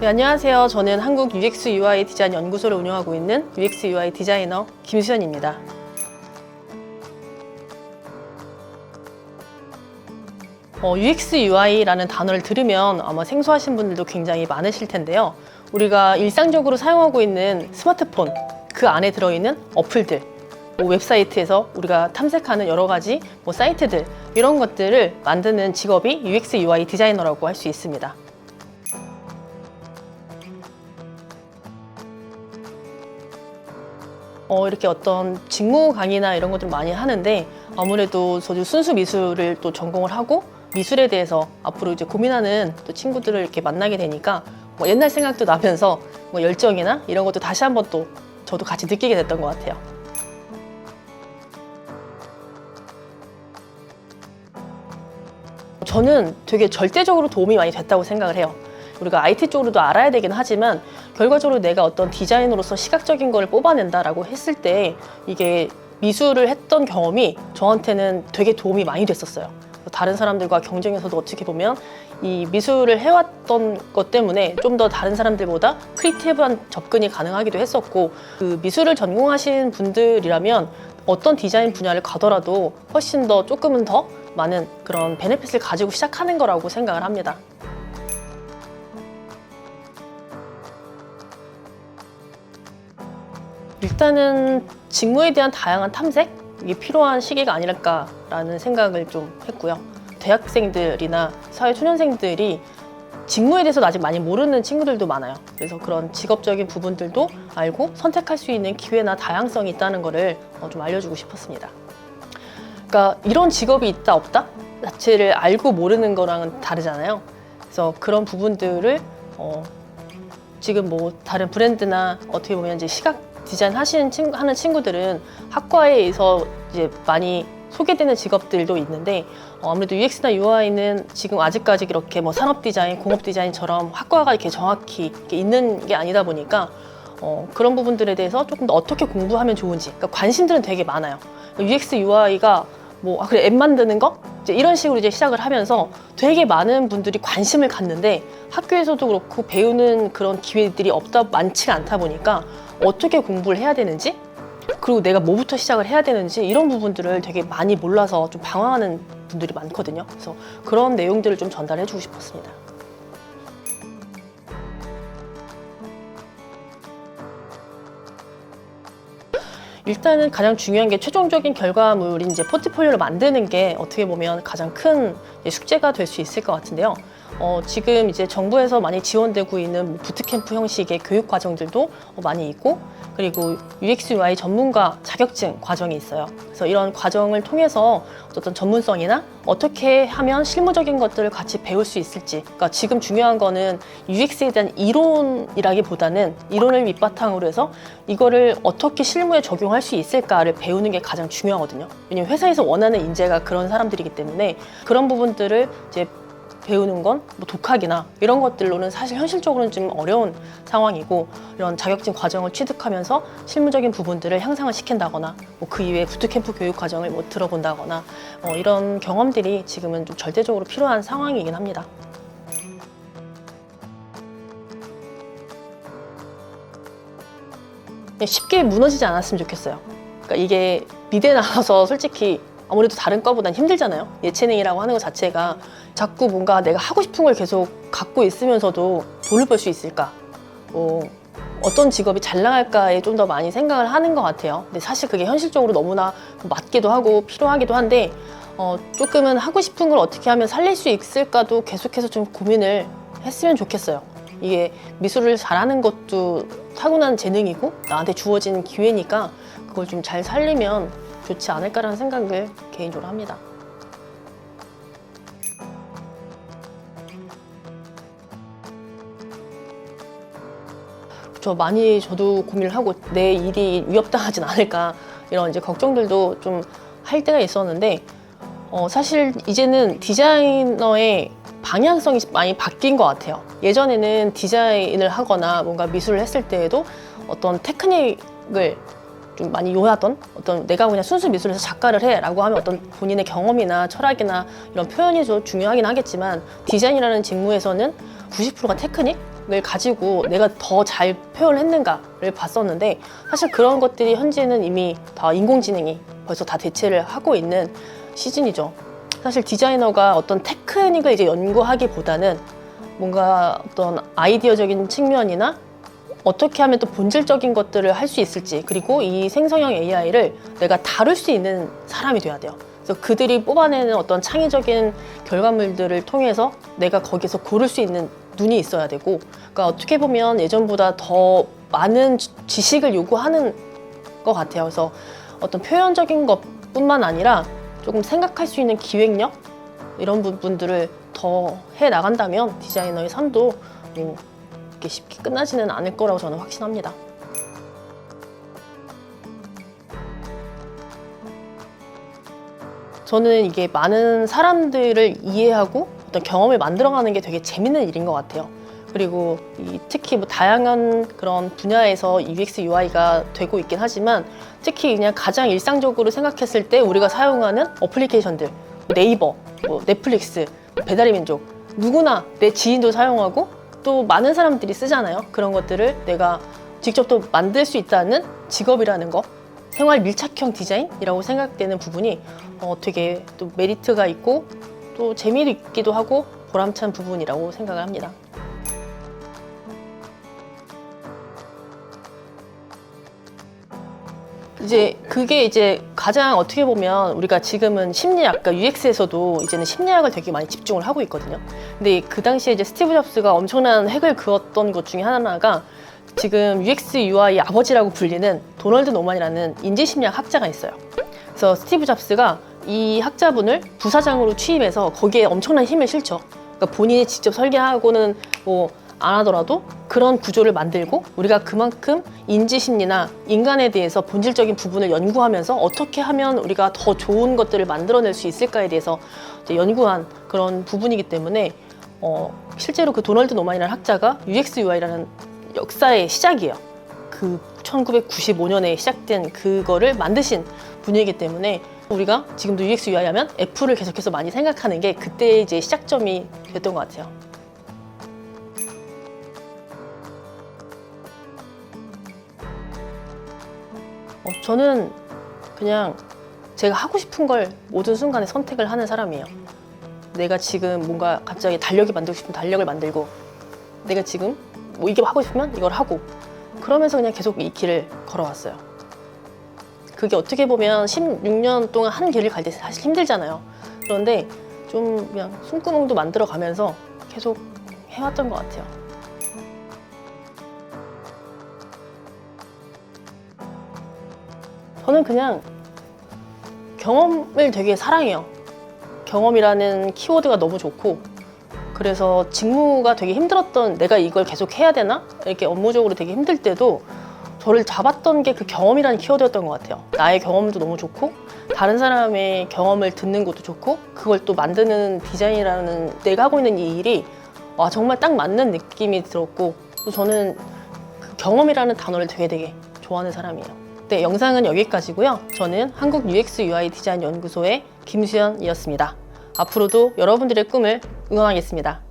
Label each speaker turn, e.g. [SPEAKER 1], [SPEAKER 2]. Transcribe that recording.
[SPEAKER 1] 네, 안녕하세요. 저는 한국 UX UI 디자인 연구소를 운영하고 있는 UX UI 디자이너 김수현입니다. UX UI라는 단어를 들으면 아마 생소하신 분들도 굉장히 많으실 텐데요. 우리가 일상적으로 사용하고 있는 스마트폰, 그 안에 들어있는 어플들, 웹사이트에서 우리가 탐색하는 여러 가지 사이트들, 이런 것들을 만드는 직업이 UX UI 디자이너라고 할 수 있습니다. 이렇게 어떤 직무 강의나 이런 것들을 많이 하는데, 아무래도 저도 순수 미술을 또 전공을 하고 미술에 대해서 앞으로 이제 고민하는 또 친구들을 이렇게 만나게 되니까 옛날 생각도 나면서 열정이나 이런 것도 다시 한번 또 저도 같이 느끼게 됐던 것 같아요. 저는 되게 절대적으로 도움이 많이 됐다고 생각을 해요. 우리가 IT 쪽으로도 알아야 되긴 하지만 결과적으로 내가 어떤 디자인으로서 시각적인 거를 뽑아낸다라고 했을 때 이게 미술을 했던 경험이 저한테는 되게 도움이 많이 됐었어요. 다른 사람들과 경쟁에서도 어떻게 보면 이 미술을 해왔던 것 때문에 좀 더 다른 사람들보다 크리에이티브한 접근이 가능하기도 했었고, 그 미술을 전공하신 분들이라면 어떤 디자인 분야를 가더라도 훨씬 더 조금은 더 많은 그런 베네핏을 가지고 시작하는 거라고 생각을 합니다. 일단은 직무에 대한 다양한 탐색? 이게 필요한 시기가 아닐까라는 생각을 좀 했고요. 대학생들이나 사회초년생들이 직무에 대해서 아직 많이 모르는 친구들도 많아요. 그래서 그런 직업적인 부분들도 알고 선택할 수 있는 기회나 다양성이 있다는 거를 좀 알려주고 싶었습니다. 그러니까 이런 직업이 있다 없다 자체를 알고 모르는 거랑은 다르잖아요. 그래서 그런 부분들을 지금 다른 브랜드나 어떻게 보면 이제 시각 디자인 하는 친구들은 학과에서 이제 많이 소개되는 직업들도 있는데, 아무래도 UX나 UI는 지금 아직까지 이렇게 산업 디자인, 공업 디자인처럼 학과가 이렇게 정확히 이렇게 있는 게 아니다 보니까 그런 부분들에 대해서 조금 더 어떻게 공부하면 좋은지, 그러니까 관심들은 되게 많아요. UX, UI가 그래, 앱 만드는 거? 이제 이런 식으로 이제 시작을 하면서 되게 많은 분들이 관심을 갖는데 학교에서도 그렇고 배우는 그런 기회들이 많지가 않다 보니까 어떻게 공부를 해야 되는지, 그리고 내가 뭐부터 시작을 해야 되는지, 이런 부분들을 되게 많이 몰라서 좀 방황하는 분들이 많거든요. 그래서 그런 내용들을 좀 전달해 주고 싶었습니다. 일단은 가장 중요한 게 최종적인 결과물인 이제 포트폴리오를 만드는 게 어떻게 보면 가장 큰 숙제가 될 수 있을 것 같은데요. 지금 이제 정부에서 많이 지원되고 있는 부트캠프 형식의 교육 과정들도 많이 있고, 그리고 UX, UI 전문가 자격증 과정이 있어요. 그래서 이런 과정을 통해서 어떤 전문성이나 어떻게 하면 실무적인 것들을 같이 배울 수 있을지, 그러니까 지금 중요한 거는 UX에 대한 이론이라기보다는 이론을 밑바탕으로 해서 이거를 어떻게 실무에 적용할 수 있을까를 배우는 게 가장 중요하거든요. 왜냐면 회사에서 원하는 인재가 그런 사람들이기 때문에 그런 부분들을 이제 배우는 건 독학이나 이런 것들로는 사실 현실적으로는 좀 어려운 상황이고, 이런 자격증 과정을 취득하면서 실무적인 부분들을 향상을 시킨다거나 그 이외에 부트캠프 교육 과정을 들어본다거나 이런 경험들이 지금은 좀 절대적으로 필요한 상황이긴 합니다. 쉽게 무너지지 않았으면 좋겠어요. 그러니까 이게 미대 나와서 솔직히 아무래도 다른 과보단 힘들잖아요. 예체능이라고 하는 것 자체가 자꾸 뭔가 내가 하고 싶은 걸 계속 갖고 있으면서도 돈을 벌 수 있을까? 어떤 직업이 잘 나갈까에 좀 더 많이 생각을 하는 것 같아요. 근데 사실 그게 현실적으로 너무나 맞기도 하고 필요하기도 한데, 조금은 하고 싶은 걸 어떻게 하면 살릴 수 있을까도 계속해서 좀 고민을 했으면 좋겠어요. 이게 미술을 잘하는 것도 타고난 재능이고 나한테 주어진 기회니까 그걸 좀 잘 살리면 좋지 않을까라는 생각을 개인적으로 합니다. 저도 고민을 하고 내 일이 위협당하진 않을까 이런 이제 걱정들도 좀 할 때가 있었는데, 사실 이제는 디자이너의 방향성이 많이 바뀐 것 같아요. 예전에는 디자인을 하거나 뭔가 미술을 했을 때에도 어떤 테크닉을 좀 많이 요하던 어떤 내가 그냥 순수 미술에서 작가를 해라고 하면 어떤 본인의 경험이나 철학이나 이런 표현이 좀 중요하긴 하겠지만 디자인이라는 직무에서는 90%가 테크닉을 가지고 내가 더 잘 표현했는가를 봤었는데 사실 그런 것들이 현재는 이미 다 인공지능이 벌써 다 대체를 하고 있는 시즌이죠. 사실 디자이너가 어떤 테크닉을 이제 연구하기보다는 뭔가 어떤 아이디어적인 측면이나 어떻게 하면 또 본질적인 것들을 할 수 있을지, 그리고 이 생성형 AI를 내가 다룰 수 있는 사람이 돼야 돼요. 그래서 그들이 뽑아내는 어떤 창의적인 결과물들을 통해서 내가 거기서 고를 수 있는 눈이 있어야 되고, 그러니까 어떻게 보면 예전보다 더 많은 지식을 요구하는 것 같아요. 그래서 어떤 표현적인 것뿐만 아니라 조금 생각할 수 있는 기획력, 이런 부분들을 더 해 나간다면 디자이너의 삶도 뭐 이렇게 쉽게 끝나지는 않을 거라고 저는 확신합니다. 저는 이게 많은 사람들을 이해하고 어떤 경험을 만들어가는 게 되게 재밌는 일인 것 같아요. 그리고 특히 뭐 다양한 그런 분야에서 UX, UI가 되고 있긴 하지만 특히 그냥 가장 일상적으로 생각했을 때 우리가 사용하는 어플리케이션들, 네이버, 뭐 넷플릭스, 배달의 민족, 누구나 내 지인도 사용하고 또 많은 사람들이 쓰잖아요. 그런 것들을 내가 직접 또 만들 수 있다는 직업이라는 거, 생활 밀착형 디자인이라고 생각되는 부분이 되게 또 메리트가 있고 또 재미도 있기도 하고 보람찬 부분이라고 생각을 합니다. 이제 그게 이제 가장 어떻게 보면 우리가 지금은 심리학, 그러니까 UX에서도 이제는 심리학을 되게 많이 집중을 하고 있거든요. 근데 그 당시에 이제 스티브 잡스가 엄청난 획을 그었던 것 중에 하나가 지금 UX, UI 아버지라고 불리는 도널드 노만이라는 인지심리학 학자가 있어요. 그래서 스티브 잡스가 이 학자분을 부사장으로 취임해서 거기에 엄청난 힘을 실죠. 그러니까 본인이 직접 설계하고는 뭐 안 하더라도 그런 구조를 만들고 우리가 그만큼 인지심리나 인간에 대해서 본질적인 부분을 연구하면서 어떻게 하면 우리가 더 좋은 것들을 만들어낼 수 있을까에 대해서 이제 연구한 그런 부분이기 때문에 실제로 그 도널드 노만이라는 학자가 UX, UI라는 역사의 시작이에요. 그 1995년에 시작된 그거를 만드신 분이기 때문에 우리가 지금도 UX, UI 하면 애플을 계속해서 많이 생각하는 게 그때 이제 시작점이 됐던 것 같아요. 저는 그냥 제가 하고 싶은 걸 모든 순간에 선택을 하는 사람이에요. 내가 지금 뭔가 갑자기 달력이 만들고 싶으면 달력을 만들고, 내가 지금 뭐 이게 하고 싶으면 이걸 하고, 그러면서 그냥 계속 이 길을 걸어왔어요. 그게 어떻게 보면 16년 동안 한 길을 갈 때 사실 힘들잖아요. 그런데 좀 그냥 숨구멍도 만들어 가면서 계속 해왔던 것 같아요. 저는 그냥 경험을 되게 사랑해요. 경험이라는 키워드가 너무 좋고, 그래서 직무가 되게 힘들었던, 내가 이걸 계속 해야 되나? 이렇게 업무적으로 되게 힘들 때도 저를 잡았던 게 그 경험이라는 키워드였던 것 같아요. 나의 경험도 너무 좋고 다른 사람의 경험을 듣는 것도 좋고 그걸 또 만드는 디자인이라는 내가 하고 있는 이 일이 와 정말 딱 맞는 느낌이 들었고, 또 저는 그 경험이라는 단어를 되게 좋아하는 사람이에요. 네, 영상은 여기까지고요. 저는 한국 UX UI 디자인 연구소의 김수연이었습니다. 앞으로도 여러분들의 꿈을 응원하겠습니다.